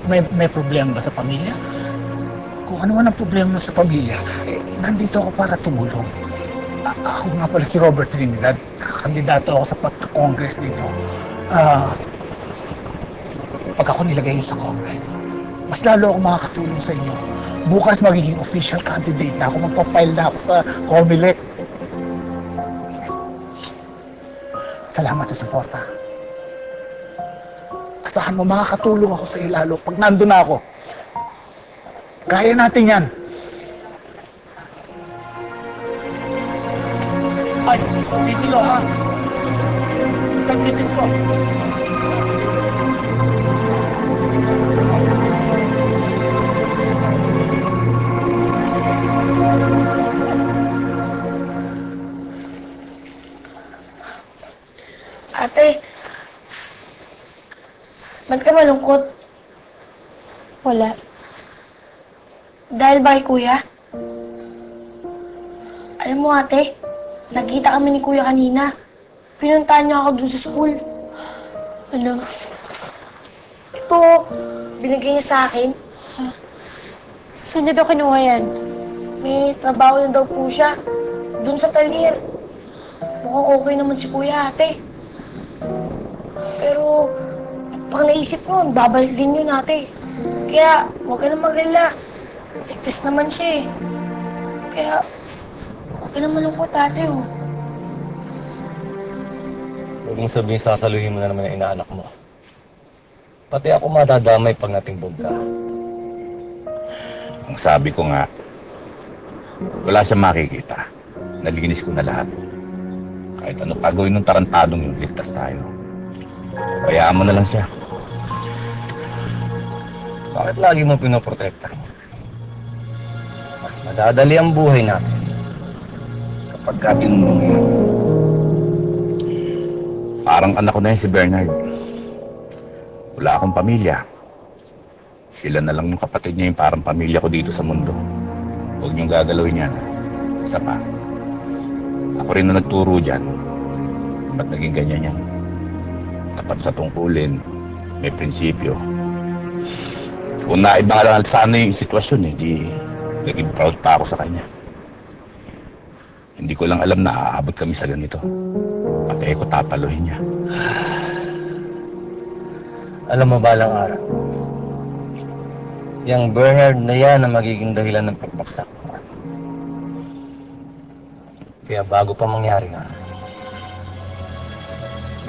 May problema ba sa pamilya? Kung ano man ang problema sa pamilya, nandito ako para tumulong. Ako nga pala si Robert Trinidad. Kandidato ako sa pagka-congress dito. Pag ako nilagay niyo sa congress, mas lalo ako makakatulong sa inyo. Bukas magiging official candidate na ako. Magpa-file na ako sa COMELEC. Salamat sa suporta. Asahan mo, makakatulong ako sa iyo lalo pag nandun na ako. Kaya natin yan. Ay, titilo ha. Tag-misis ko. Ate, ba't ka malungkot? Wala. Dahil ba kay kuya? Alam mo ate, nakita kami ni kuya kanina. Pinuntahan niya ako dun sa school. Ano? Ito, binigay niya sa akin. Saan niya daw kinuha yan? May trabaho na daw po siya. Dun sa Talir. Mukhang okay naman si kuya ate. Pero, pag naisip ko, babalik din yun ate. Kaya, huwag ka na mag-alala. Ligtas naman siya eh. Kaya, huwag ka na malungkot ate oh. Huwag mong sabihin sasaluhin mo na naman ang inaanak mo. Pati ako madadamay pag natimbog ka. Ang sabi ko nga, wala siyang makikita. Nalinis ko na lahat. Kahit ano pa gawin ng tarantadong yun, ligtas tayo. Bayaan mo na lang siya. Bakit lagi mo pinoprotekta? Mas madadali ang buhay natin Kapag tinulong mo yun, parang anak ko na yun si Bernard. Wala akong pamilya. Sila na lang yung kapatid niya yung parang pamilya ko dito sa mundo. Huwag niyong gagalawin yan. Isa pa. Ako rin na nagturo dyan. Ba't naging ganyan yan? Tapat sa tungkulin, may prinsipyo. Kung naibahala sana yung sitwasyon, di naging proud pa ako sa kanya. Hindi ko lang alam na aabot kami sa ganito. Pati ko tataluhin niya. Alam mo balang araw, yung Bernard na yan ang magiging dahilan ng pagbaksak mo. Kaya bago pa mangyari nga,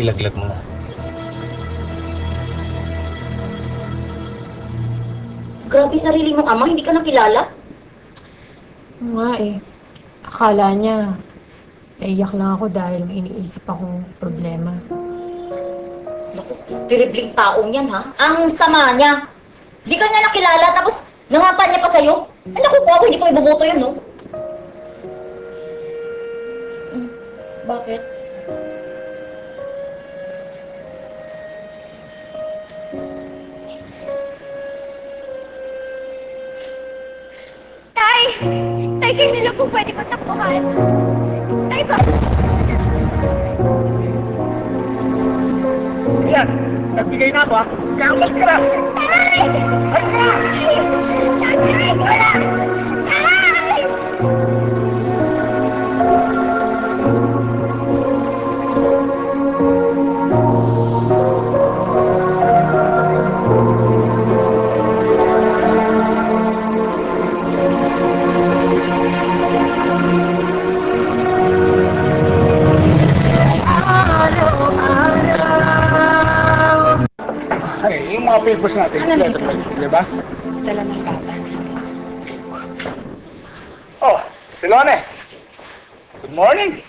ilaglag mo na. Grabe sarili mong ama, hindi ka nakilala? Oo nga eh. Akala niya, naiyak lang ako dahil may iniisip akong problema. Naku, terribling taong yan ha. Ang sama niya. Hindi ka niya nakilala, tapos nangapa niya pa sa'yo. Ay naku po ako, hindi ko ibubuto yun, no? Bakit? Tay! Tay, kayo lang po pwede ko takbuhan. Tay, ba? Yan, nagbigay na ako ha. Kaya umalis ka na. Tay! Alis ka na! Tay! Wala! Tay! Ay, yung mga papers natin. Ito, di ba? Dala ng bata. Oh, Silones. Good morning.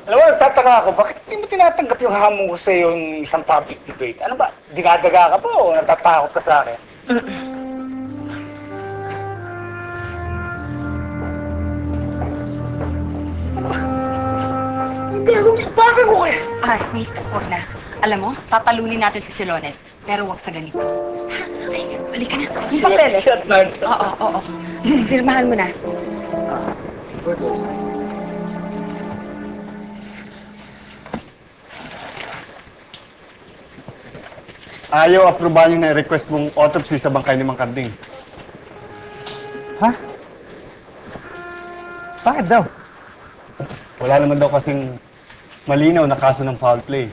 Alam mo, nagtataka ako, bakit hindi mo tinatanggap yung hamon ko sa yung isang public debate? Ano ba, dinadaga ka ba o natatakot ka sa akin? Hindi, bakit ko kaya? Ay, Nick, huwag na. Alam mo, tatalunin natin si Silones, pero huwag sa ganito. Ay, balik ka na. Yung papeles. Shut na. Oo, oo. Pirmahan mo na. Ayaw aprobahan yung na-request mong autopsy sa bangkay ni Mang Karding. Ha? Bakit daw? Wala naman daw kasing malinaw na kaso ng foul play.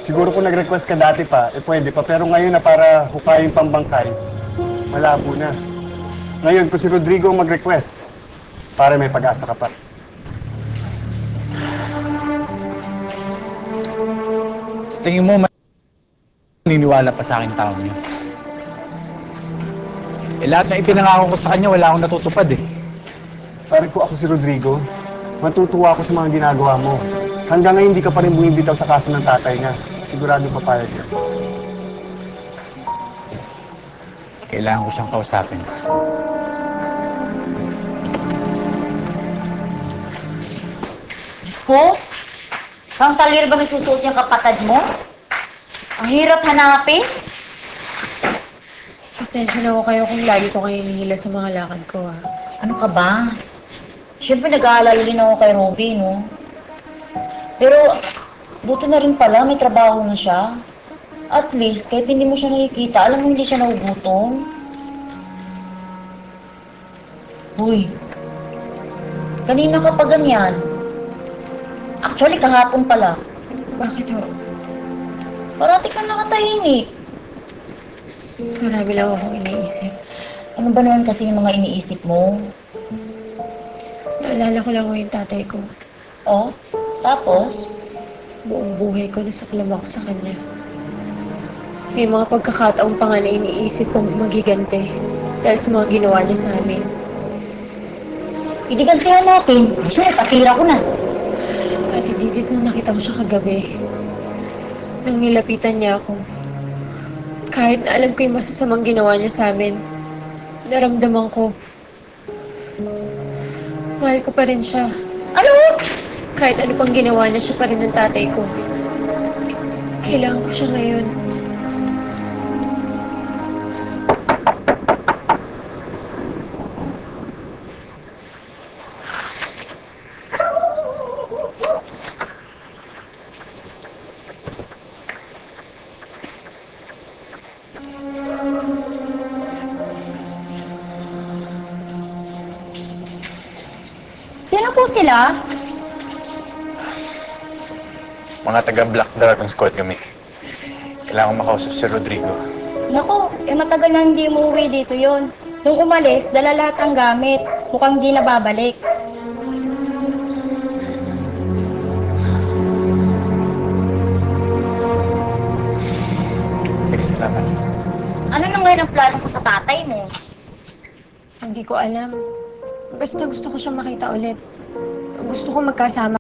Siguro kung nag-request ka dati pa, pwede pa. Pero ngayon na para hukayin pambangkay, malabo na. Ngayon, kung si Rodrigo ang mag-request, para may pag-asa ka pa. Sa tingin mo, naniniwala pa sa akin tao niya. Lahat na ipinangako ko sa kanya, wala akong natutupad eh. Pare ko ako si Rodrigo, matutuwa ako sa mga ginagawa mo. Hanggang ngayon hindi ka pa rin bumibitaw sa kaso ng tatay niya. Sigurado papayag ka. Kailangan ko siyang kausapin. Diyos ko, saan talir ba may susuot yung kapatid mo? Ang hirap hanapin. Pasensya na ko kayo kung lagi ko kayo hinihila sa mga lakad ko, ha. Ano ka ba? Siyempre nag-aalala din ako kay Ruby, no? Pero, buti na rin pala, may trabaho na siya. At least, kahit hindi mo siya nakikita, alam mo hindi siya nagugutom. Uy, kanina ka pa ganyan. Actually, kahapon pala. Bakit ho? Parati ka nakatahimik. Marami lang akong iniisip. Ano ba naman kasi yung mga iniisip mo? Naalala ko lang ho yung tatay ko. Oh, tapos? Buong buhay ko nasuklam ako sa kanya. May mga pagkakataong pa nga na iniisip kong magigante dahil sa mga ginawa niya sa amin. Inigantihan natin. Gusto na, patira ko na. At didit nung nakita ko siya kagabi. Nang nilapitan niya ako. Kahit na alam ko yung masasamang ginawa niya sa amin, naramdaman ko. Mahal ko pa rin siya. Ano? Kahit ano pang ginawa niya, siya pa rin ng tatay ko. Kailangan ko siya ngayon. Sino po sila? Mga taga-Black Dragon Squad kami. Kailangan makausap si Rodrigo. Naku, matagal na hindi umuwi dito yon. Nung umalis, dala lahat ang gamit. Mukhang di na babalik. Sige, salamat. Ano na ngayon ang plano mo sa tatay mo? Hindi ko alam. Basta gusto ko siya makita ulit. Gusto ko magkasama